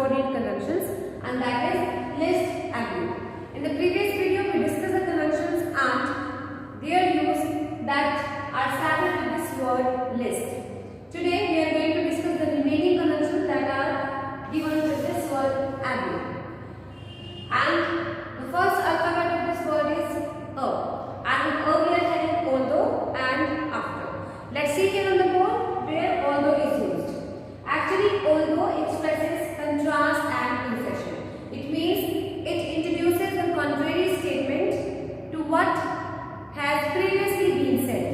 subordinate conjunctions, and that is list and will. In the previous video, we discussed the conjunctions and their use that are started with this word list. Today, we are going to discuss the remaining conjunctions that are given with this word and will. And the first alphabet of this word is A. And in A, we are having although and after. Let's see here on the board where although is used. Actually, although expresses contrast and concession. It means it introduces the contrary statement to what has previously been said.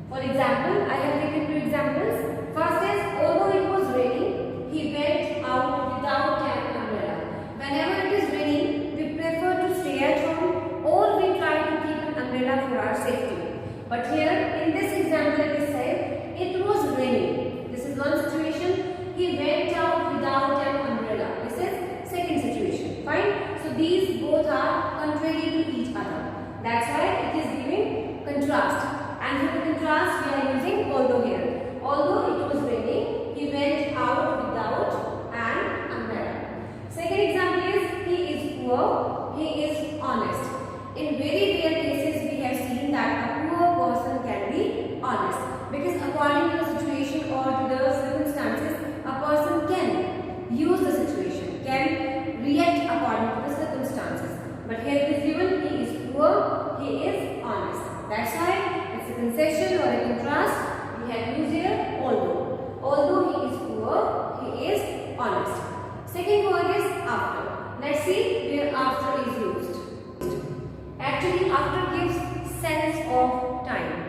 For example, I have taken two examples. First is, although it was raining, he went out without an umbrella. Whenever it is raining, we prefer to stay at home or we try to keep an umbrella for our safety. But here in this example it is said, it was raining. This is one situation. He went out without an umbrella. This is second situation. Fine. So these both are contrary to each other. That's why it is giving contrast. And for the contrast we are using although here. Although it was raining, he went out without an umbrella. Second example is, he is poor, he is honest. In very rare cases we have seen that a poor person can be honest. Because according to the situation or to the circumstances, a person can use the situation, can react according to the circumstances. But here it is given, he is poor, he is honest. That's why it's a concession or a contrast. We have used here although. Although he is poor, he is honest. Second word is after. Let's see where after is used. Actually, after gives sense of time.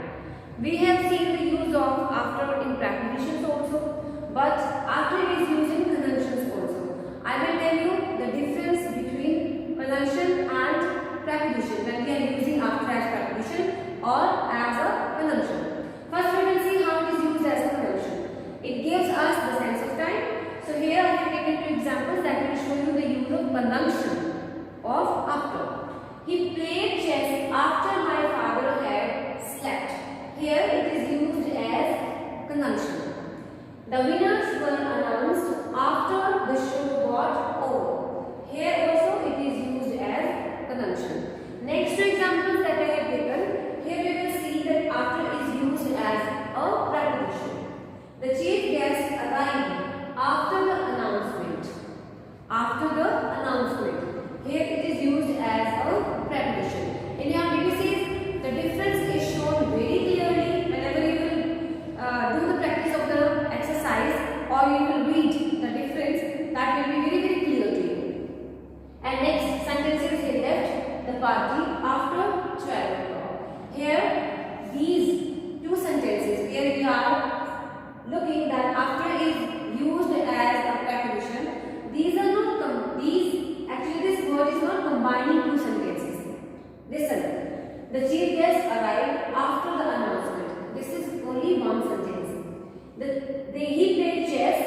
We have seen the use of after in prepositions also, but after is used in conjunctions also. I will tell you the difference between conjunction and preposition when we are using after as preposition or as a conjunction. First, we will see how it is used as a conjunction. It gives us the sense of time. So here I have taken two examples that will show you the use of conjunction of after. He played chess after my father had slept. Here it is used as conjunction. The winners were announced after the show got over. Here also it is used as conjunction. Next two examples that I have taken, here we will see that after is used as a preposition. The chief guest arrived after the announcement. After the announcement. Here it is used as a preposition. In your BPCs, the difference is shown very clearly whenever you will do the practice of the exercise or you will read the difference. That will be very clear to you. And next sentences, he left the party after 12 o'clock. Here, these two sentences where we are looking that after is used as a preposition, these are not actually this word is not combining two sentences. Listen, the chief guest arrived after the announcement. This is only one sentence. He played chess,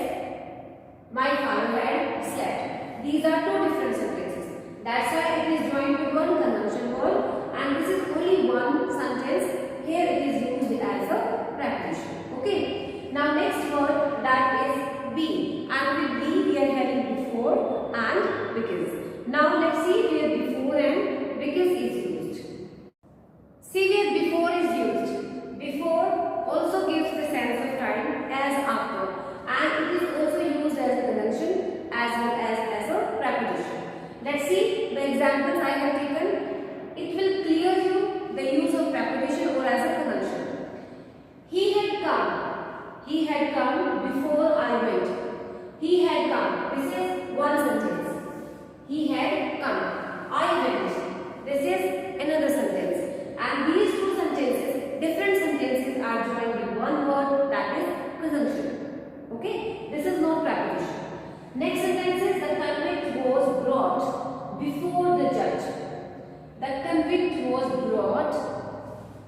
my father had slept. These are two different sentences. That's why it is joined with one conjunction word, and this is only one sentence. Here it is used as a preposition. Okay. Now next word, that is be, and with be we are having before and because. Now let's see where before and because is used. See where before is used. Before also gives the sense of time as after, and it is also used as a conjunction as well as a preposition. Let's see the examples I have taken. It will clear you the use of preposition or as a conjunction. He had come. He had come before I went. He had come. This is one sentence. He had come. I went. This is another sentence. And these two sentences, different sentences are joined with one word, that is conjunction. Okay? This is no preposition. Next sentence is, the convict was brought before the judge. The convict was brought.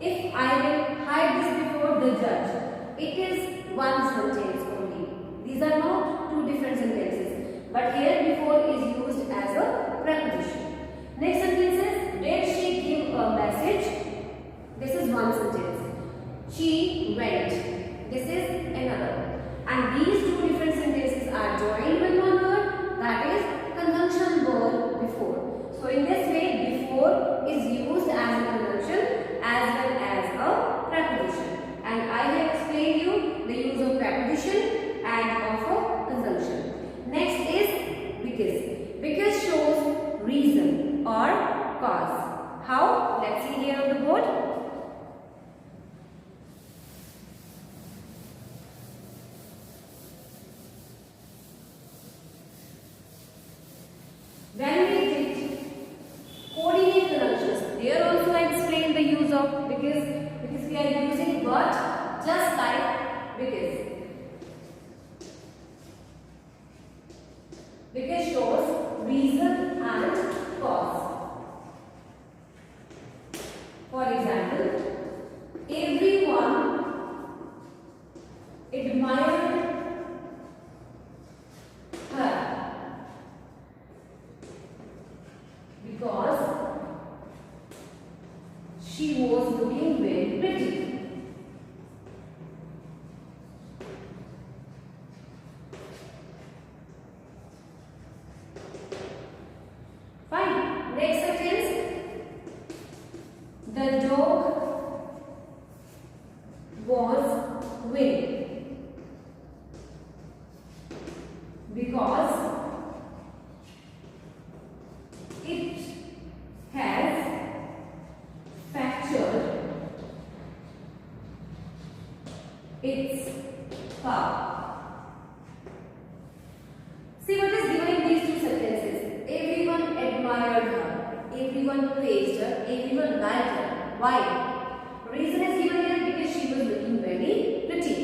If I will hide this before the judge, it is one sentence only. These are not two different sentences. But here before is used as a preposition. Next sentence is, did she give a message? This is one sentence. She went. This is another. And these two different sentences are joined with one word, add of a conjunction. Next is because. Because shows reason or cause. How? Let's see here on the board. When we did coordinate conjunctions, there also I explained the use of because we are using but just like because. Because shows reason and cause. For example, everyone admired her because she was looking very pretty. Fine. Next sentence. The dog was winning because it has fractured its paw. See what is given in these two sentences. Everyone admired her, everyone praised her, everyone liked her. Why? Reason is given here because she was looking very pretty.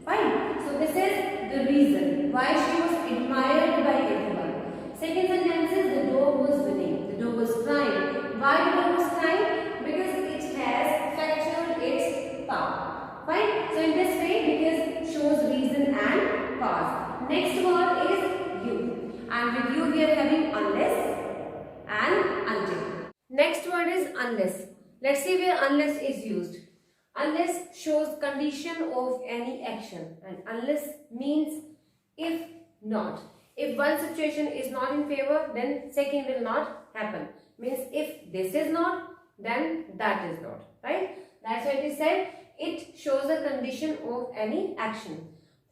Fine. So this is the reason why she was admired by everyone. Second sentence is the dog was winning. The dog was crying. Why the dog was crying? Because it has fractured its paw. Fine. So in this way, because shows reason and cause. Next word is you. And with you we are having unless and until. Next word is unless. Let's see where unless is used. Unless shows condition of any action, and unless means if not. If one situation is not in favor, then second will not happen. Means if this is not, then that is not. Right? That's why it is said it shows a condition of any action.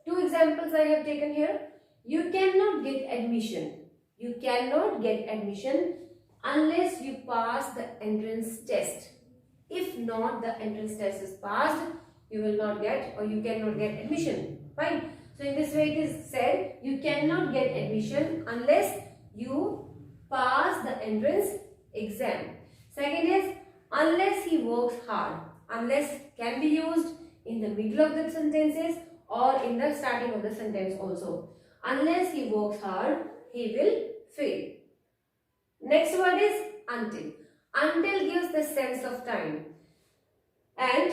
Two examples I have taken here. You cannot get admission. You cannot get admission unless you pass the entrance test. If not, the entrance test is passed, you will not get or you cannot get admission. Fine. So in this way it is said you cannot get admission unless you pass the entrance exam. Second is unless he works hard. Unless can be used in the middle of the sentences or in the starting of the sentence also. Unless he works hard, he will fail. Next word is until. Until gives the sense of time, and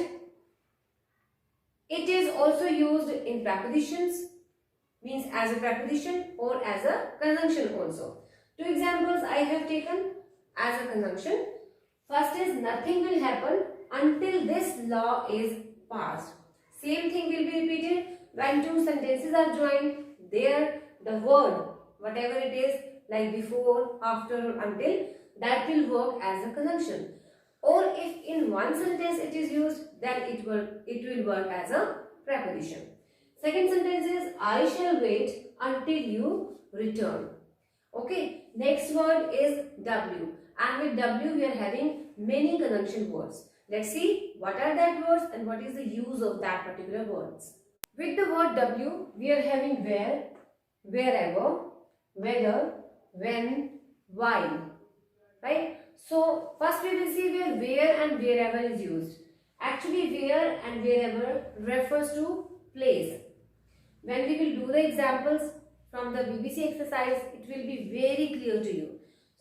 it is also used in prepositions, means as a preposition or as a conjunction also. Two examples I have taken as a conjunction. First is nothing will happen until this law is passed. Same thing will be repeated when two sentences are joined. There the word, whatever it is, like before, after or until, that will work as a conjunction. Or if in one sentence it is used, then it will work as a preposition. Second sentence is I shall wait until you return. Okay. Next word is W, and with W we are having many conjunction words. Let's see what are that words and what is the use of that particular words. With the word W we are having where, wherever, whether, when, while. Right? So first we will see where and wherever is used. Actually where and wherever refers to place. When we will do the examples from the BBC exercise, it will be very clear to you.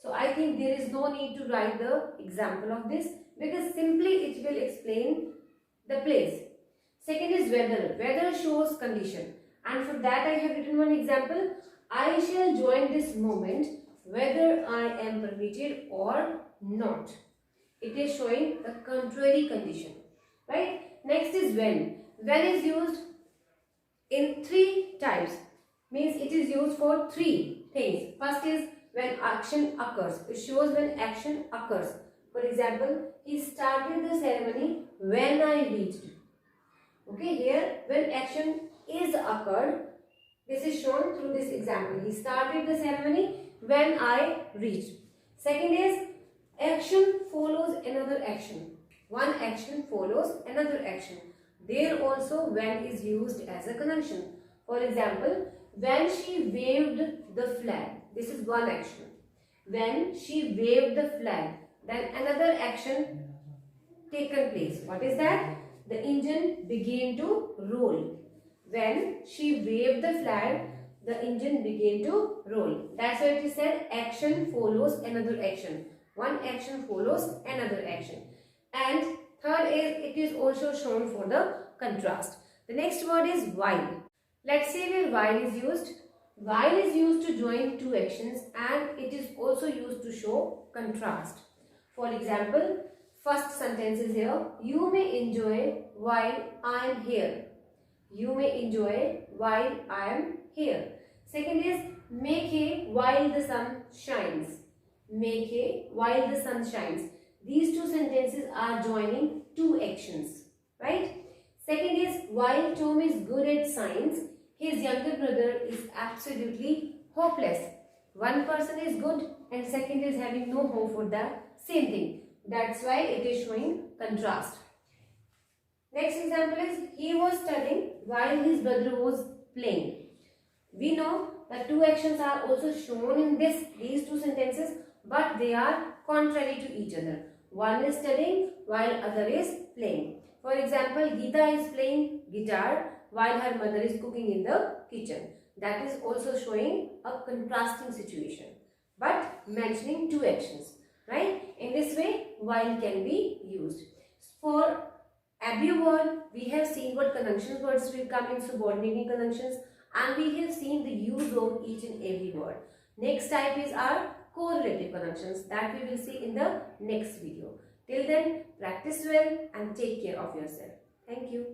So I think there is no need to write the example of this because simply it will explain the place. Second is weather. Weather shows condition, and for that I have written one example. I shall join this moment whether I am permitted or not. It is showing the contrary condition. Right? Next is when. When is used in three types. Means it is used for three things. First is when action occurs. It shows when action occurs. For example, he started the ceremony when I reached. Okay, here when action is occurred, This is shown through this example. He started the ceremony when I reached. Second is action follows another action. One action follows another action. There also when is used as a conjunction. For example, when she waved the flag. This is one action. When she waved the flag, then another action taken place. What is that? The engine began to roll. When she waved the flag, the engine began to roll. That's why it is said action follows another action. One action follows another action. And third is it is also shown for the contrast. The next word is while. Let's say where while is used. While is used to join two actions and it is also used to show contrast. For example, first sentence is here. You may enjoy while I am here. You may enjoy while I am here. Second is make hay while the sun shines. Make hay while the sun shines. These two sentences are joining two actions, right? Second is while Tom is good at science, his younger brother is absolutely hopeless. One person is good and second is having no hope for the same thing. That's why it is showing contrast. Next example is he was studying while his brother was playing. We know that two actions are also shown in these two sentences, but they are contrary to each other. One is studying while other is playing. For example, Geeta is playing guitar while her mother is cooking in the kitchen. That is also showing a contrasting situation, but mentioning two actions, right? In this way, while can be used. For every word, we have seen what conjunction words will come in subordinating conjunctions, and we have seen the use of each and every word. Next type is our correlative conjunctions that we will see in the next video. Till then, practice well and take care of yourself. Thank you.